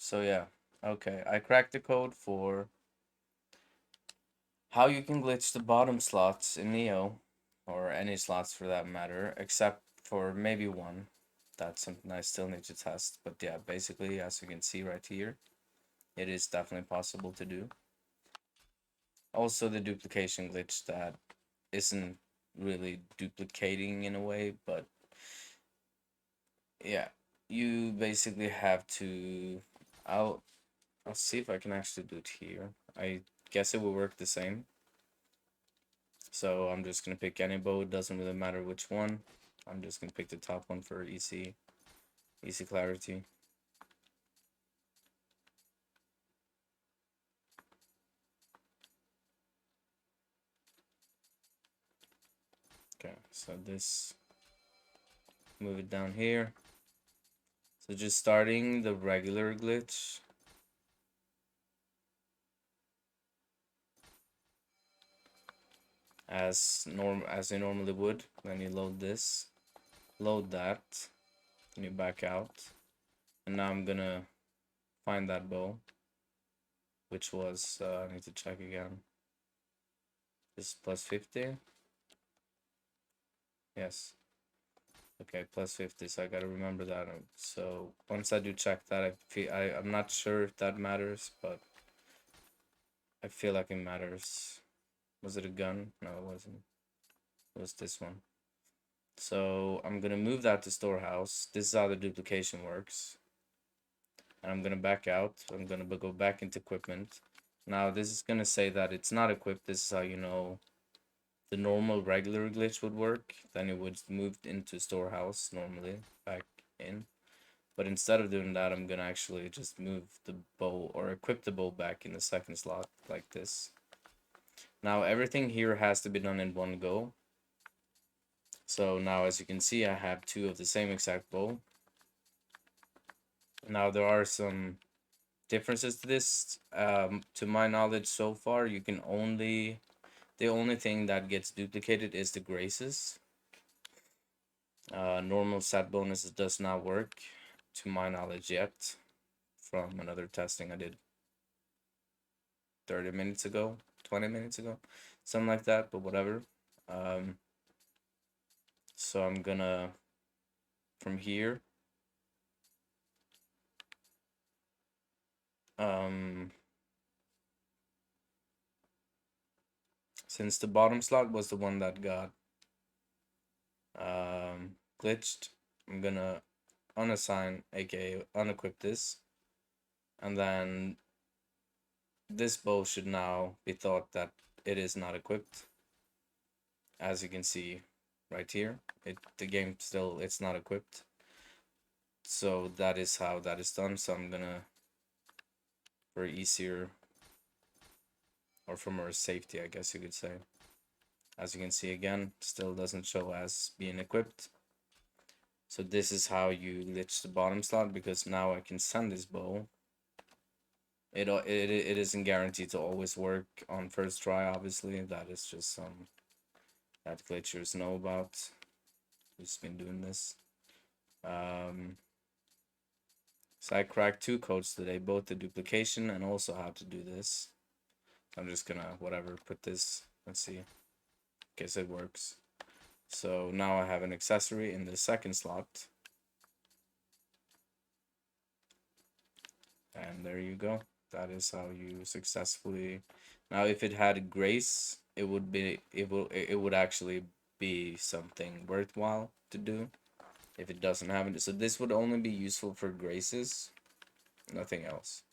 So yeah, okay. I cracked the code for how you can glitch the bottom slots in Nioh, or any slots for that matter, except for maybe one. That's something I still need to test. But yeah, basically, as you can see right here, it is definitely possible to do. Also, the duplication glitch that isn't really duplicating in a way, but yeah, you basically have to. I'll I'll see if I can actually do it here. I guess it will work the same. So I'm just gonna pick any bow. It doesn't really matter which one. I'm just gonna pick the top one for easy clarity. Okay, so this, move it down here. So just starting the regular glitch. As you normally would. Then you load this, load that, and you back out. And now I'm gonna find that bow, which was I need to check again. This is plus 50. Yes. Okay, plus 50, so I gotta remember that. So once I do check that, I'm not sure if that matters, but I feel like it matters. Was it a gun? No, it wasn't. It was this one. So I'm gonna move that to storehouse. This is how the duplication works. And I'm gonna back out. I'm gonna go back into equipment. Now this is gonna say that it's not equipped. This is how you know the normal regular glitch would work. Then it would move into storehouse normally back in. But instead of doing that, I'm gonna actually just move the bow or equip the bow back in the second slot like this. Now everything here has to be done in one go. So now as you can see, I have two of the same exact bow. Now there are some differences to this. To my knowledge so far, you can only, the only thing that gets duplicated is the graces. Normal set bonuses does not work, to my knowledge yet, from another testing I did 30 minutes ago, 20 minutes ago, something like that, but whatever. Um, so I'm gonna, from here, um, since the bottom slot was the one that got glitched, I'm gonna unassign, aka unequip this, and then this bow should now be thought that it is not equipped. As you can see right here, the game still, it's not equipped. So that is how that is done. So I'm gonna, for easier, or for more safety, I guess you could say. As you can see again, still doesn't show as being equipped. So this is how you glitch the bottom slot, because now I can send this bow. It isn't guaranteed to always work on first try, obviously. That is just some that glitchers know about. Who's been doing this. So I cracked two codes today, both the duplication and also how to do this. I'm just gonna, whatever, put this, let's see. Guess it works. So now I have an accessory in the second slot. And there you go. That is how you successfully. Now if it had grace, it would actually be something worthwhile to do. If it doesn't have it, so this would only be useful for graces, nothing else.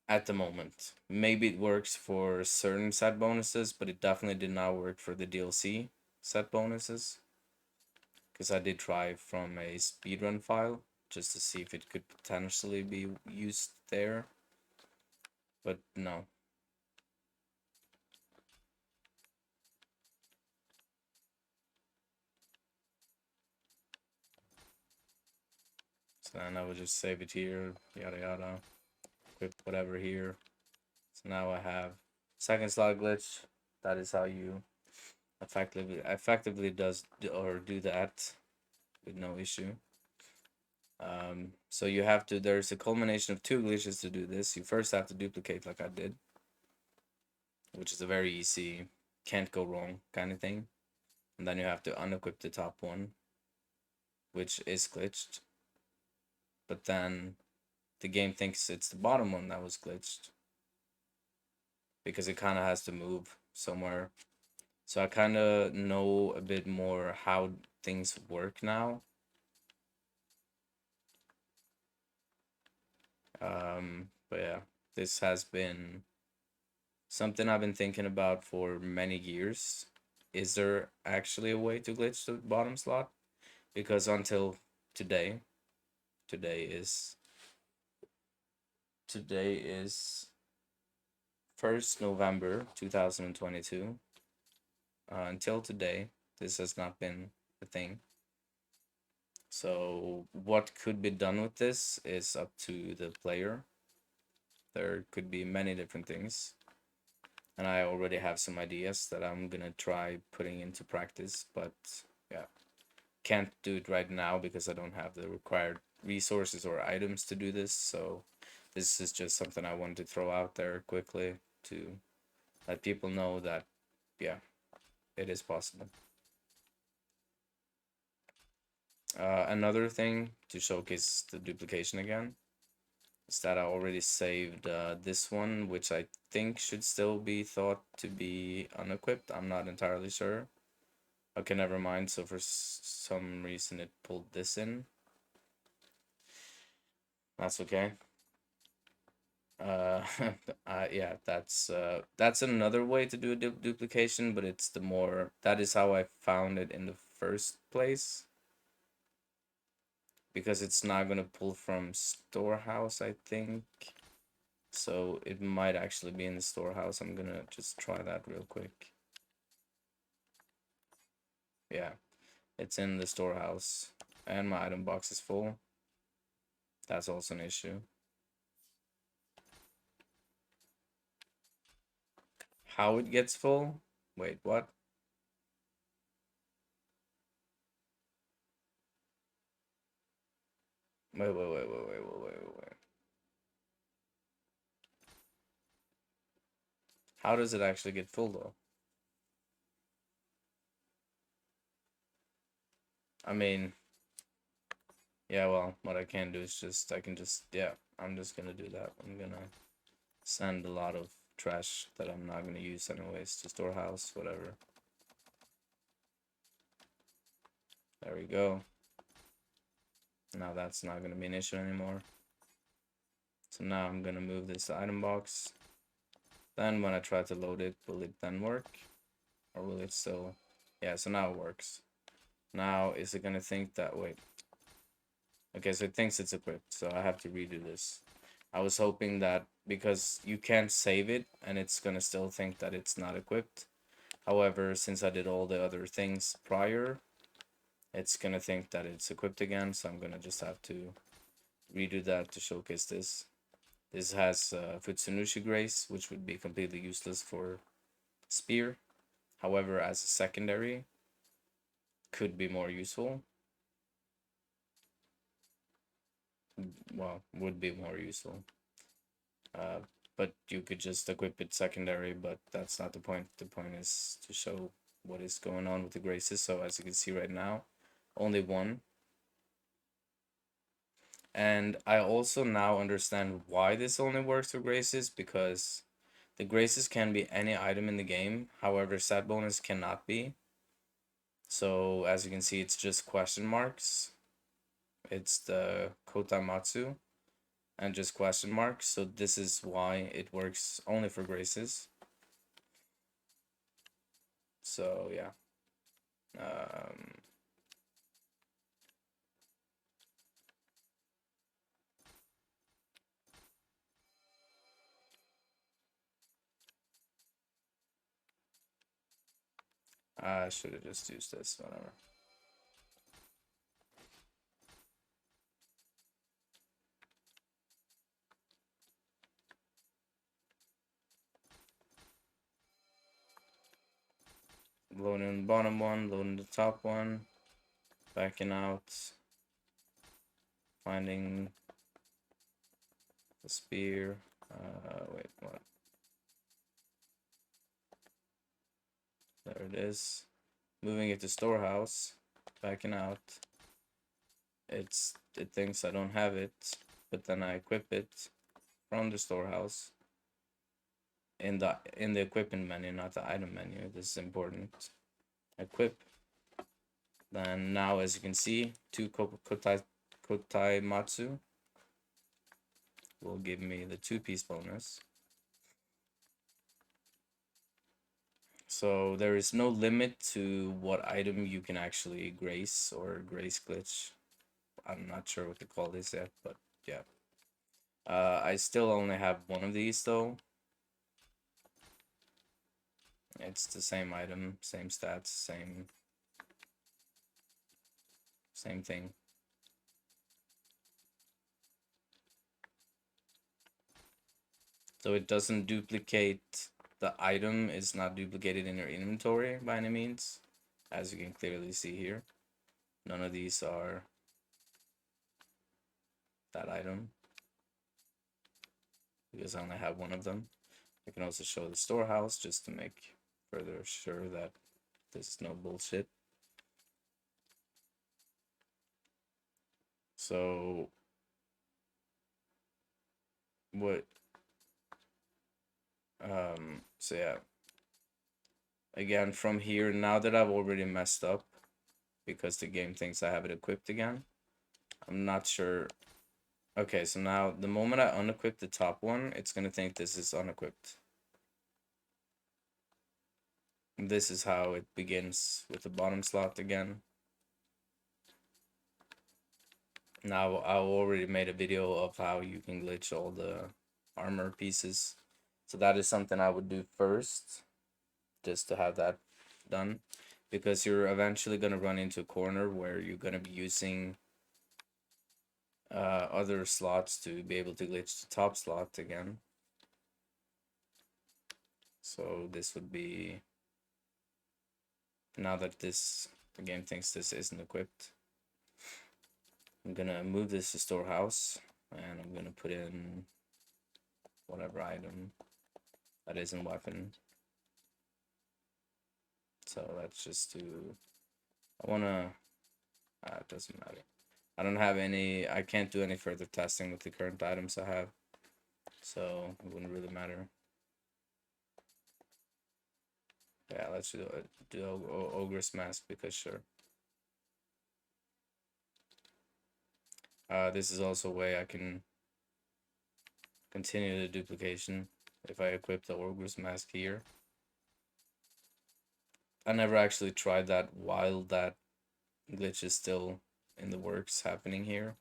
At the moment, maybe it works for certain set bonuses, but it definitely did not work for the DLC set bonuses. Because I did try from a speedrun file just to see if it could potentially be used there, but no. So then I would just save it here, yada yada, equip whatever here. So now I have second slot glitch. That is how you effectively does or do that with no issue. So you have to, there's a culmination of two glitches to do this. You first have to duplicate like I did, which is a very easy, can't go wrong kind of thing. And then you have to unequip the top one, which is glitched. But then the game thinks it's the bottom one that was glitched because it kind of has to move somewhere. So I kind of know a bit more how things work now. But yeah, this has been something I've been thinking about for many years. Is there actually a way to glitch the bottom slot? Because until today, today is today is 1st November 2022. Until today, this has not been a thing. So what could be done with this is up to the player. There could be many different things. And I already have some ideas that I'm gonna try putting into practice, but yeah, can't do it right now because I don't have the required resources or items to do this. So this is just something I wanted to throw out there quickly to let people know that yeah, it is possible. Another thing to showcase the duplication again is that I already saved this one, which I think should still be thought to be unequipped. I'm not entirely sure. Okay, never mind. So for some reason it pulled this in. That's okay. Uh, yeah, that's another way to do a duplication, but it's the more, that is how I found it in the first place, because it's not gonna pull from storehouse, I think. So it might actually be in the storehouse. I'm gonna just try that real quick. Yeah, it's in the storehouse, and my item box is full. That's also an issue. How it gets full? Wait, what? Wait. How does it actually get full though? I mean, yeah, well, what I can do is just, I can just, yeah, I'm just gonna do that. I'm gonna send a lot of trash that I'm not gonna use anyways to storehouse, whatever. There we go. Now that's not gonna be an issue anymore. So now I'm gonna move this item box. Then when I try to load it, will it then work? Or will it still? Yeah, so now it works. Now, is it gonna think that, wait. Okay, so it thinks it's equipped, so I have to redo this. I was hoping that, because you can't save it and it's gonna still think that it's not equipped. However, since I did all the other things prior, it's gonna think that it's equipped again, so I'm gonna just have to redo that to showcase this. This has Futsunushi Grace, which would be completely useless for Spear. However, as a secondary, could be more useful. Well, would be more useful. Uh, but you could just equip it secondary, but that's not the point. The point is to show what is going on with the Graces. So as you can see right now, only one. And I also now understand why this only works for Graces, because the Graces can be any item in the game. However, stat bonus cannot be. So as you can see, it's just question marks. It's the Kotamatsu and just question marks. So this is why it works only for Graces. So yeah. Um, I should have just used this, whatever. Loading the bottom one, loading the top one, backing out. finding the spear. Wait, what? There it is. Moving it to storehouse, backing out. It thinks I don't have it, but then I equip it from the storehouse in the equipment menu, not the item menu. This is important. Equip. Then now, as you can see, 2 Kotai Matsu will give me the 2-piece bonus. So there is no limit to what item you can actually grace or grace glitch. I'm not sure what to call this yet, but yeah. I still only have one of these though. It's the same item, same stats, same thing. So it doesn't duplicate, the item is not duplicated in your inventory by any means, as you can clearly see here. None of these are that item, because I only have one of them. I can also show the storehouse just to make further sure that this is no bullshit. So what so yeah, again from here, now that I've already messed up because the game thinks I have it equipped again, I'm not sure. Okay, so now the moment I unequip the top one, it's gonna think this is unequipped. This is how it begins with the bottom slot again. Now I already made a video of how you can glitch all the armor pieces, so that is something I would do first, just to have that done, because you're eventually gonna run into a corner where you're gonna be using other slots to be able to glitch the top slot again. So this would be, now that the game thinks this isn't equipped, I'm gonna move this to storehouse, and I'm gonna put in whatever item that isn't weapon. So let's just do, I wanna, it doesn't matter. I don't have any, I can't do any further testing with the current items I have, so it wouldn't really matter. Yeah, let's do Ogre's Mask, because sure. This is also a way I can continue the duplication if I equip the Ogre's Mask here. I never actually tried that while that glitch is still in the works happening here.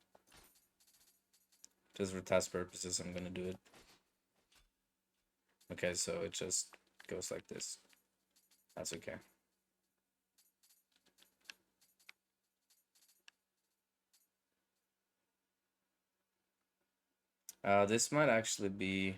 Just for test purposes, I'm gonna do it. Okay, so it just goes like this. That's okay. This might actually be,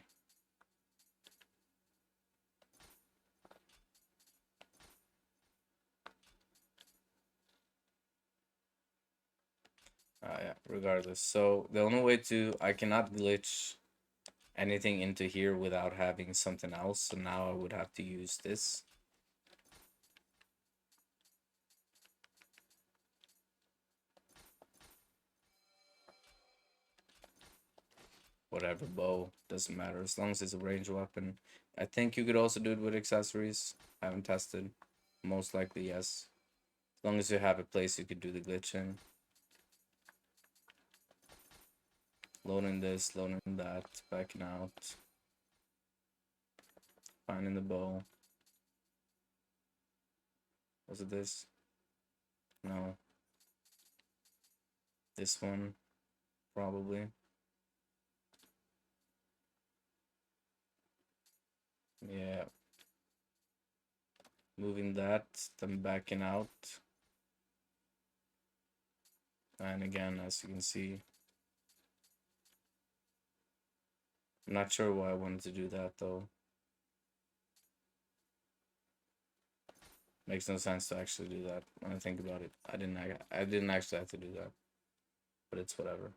yeah, regardless. So the only way to, I cannot glitch anything into here without having something else. So now I would have to use this. Whatever, bow, doesn't matter as long as it's a ranged weapon. I think you could also do it with accessories. I haven't tested. Most likely, yes. As long as you have a place you could do the glitch in. Loading this, loading that, backing out. Finding the bow. Was it this? No. This one, probably. Yeah. Moving that, then backing out. And again, as you can see, I'm not sure why I wanted to do that though. Makes no sense to actually do that when I think about it. I didn't actually have to do that, but it's whatever.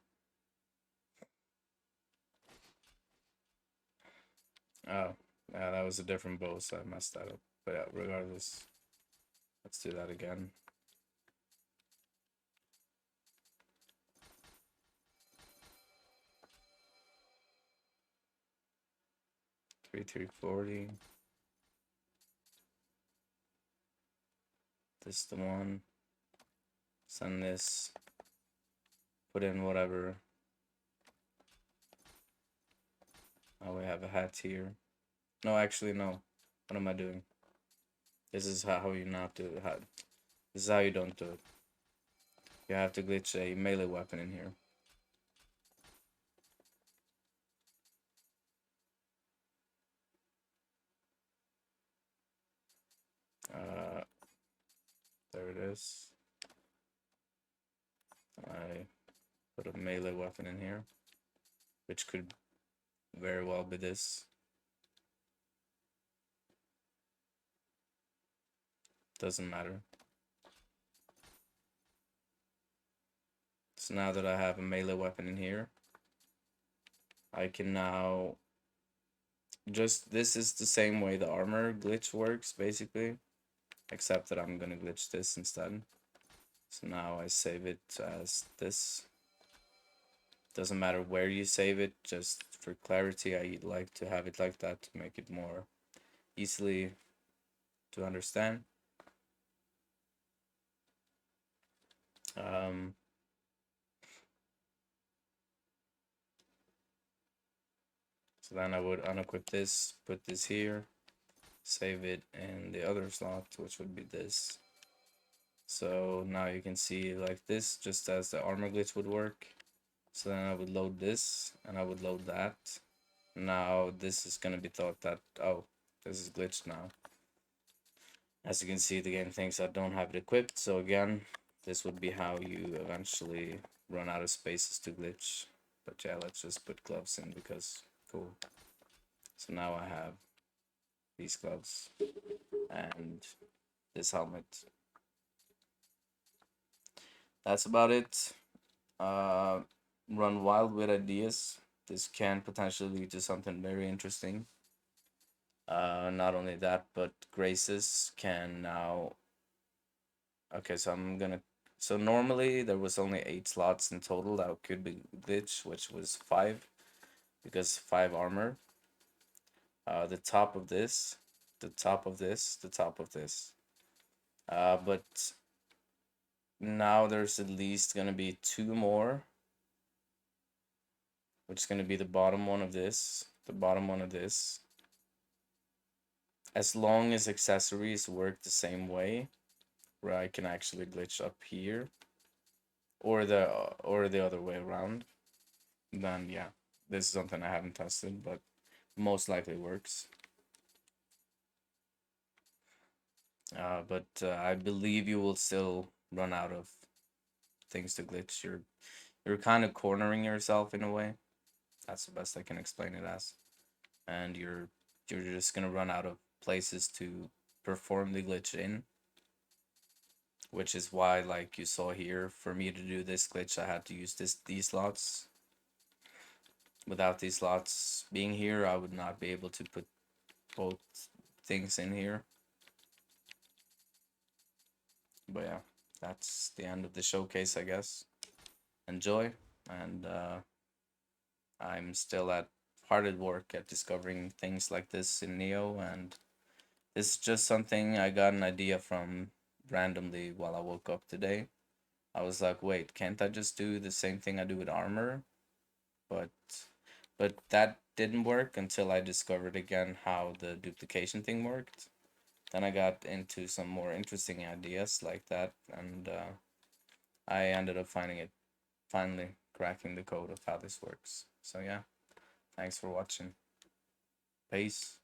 Oh, yeah, that was a different bow, so I messed that up. But yeah, regardless, let's do that again. 3340. This is the one. Send this. Put in whatever. Oh, we have a hat here. No, actually, no. What am I doing? This is how you not do it. This is how you don't do it. You have to glitch a melee weapon in here. Uh, there it is. I put a melee weapon in here, which could very well be this. Doesn't matter. So now that I have a melee weapon in here, I can now this is the same way the armor glitch works, basically, except that I'm gonna glitch this instead. So now I save it as this. Doesn't matter where you save it, just for clarity, I like to have it like that to make it more easily to understand. Um, so then I would unequip this, put this here, save it in the other slot, which would be this. So now you can see like this, just as the armor glitch would work. So then I would load this, and I would load that. Now this is gonna be thought that, oh, this is glitched now. As you can see, the game thinks I don't have it equipped, so again, this would be how you eventually run out of spaces to glitch. But yeah, let's just put gloves in because cool. So now I have these gloves and this helmet. That's about it. Run wild with ideas. This can potentially lead to something very interesting. Not only that, but graces can now. Okay, so I'm gonna. So normally there was only 8 slots in total that could be glitch, which was 5, because 5 armor. The top of this, the top of this, the top of this. But now there's at least gonna be 2 more, which is gonna be the bottom one of this, the bottom one of this. As long as accessories work the same way, where I can actually glitch up here, or the other way around, then yeah, this is something I haven't tested, but most likely works. But I believe you will still run out of things to glitch. You're kind of cornering yourself in a way. That's the best I can explain it as. And you're just gonna run out of places to perform the glitch in, which is why, like you saw here, for me to do this glitch I had to use these slots. Without these slots being here, I would not be able to put both things in here. But yeah, that's the end of the showcase, I guess. Enjoy, and I'm still hard at work at discovering things like this in Nioh, and this is just something I got an idea from randomly while I woke up today. I was like, wait, can't I just do the same thing I do with armor? But that didn't work until I discovered again how the duplication thing worked. Then I got into some more interesting ideas like that, and I ended up finding it, finally cracking the code of how this works. So yeah, thanks for watching. Peace.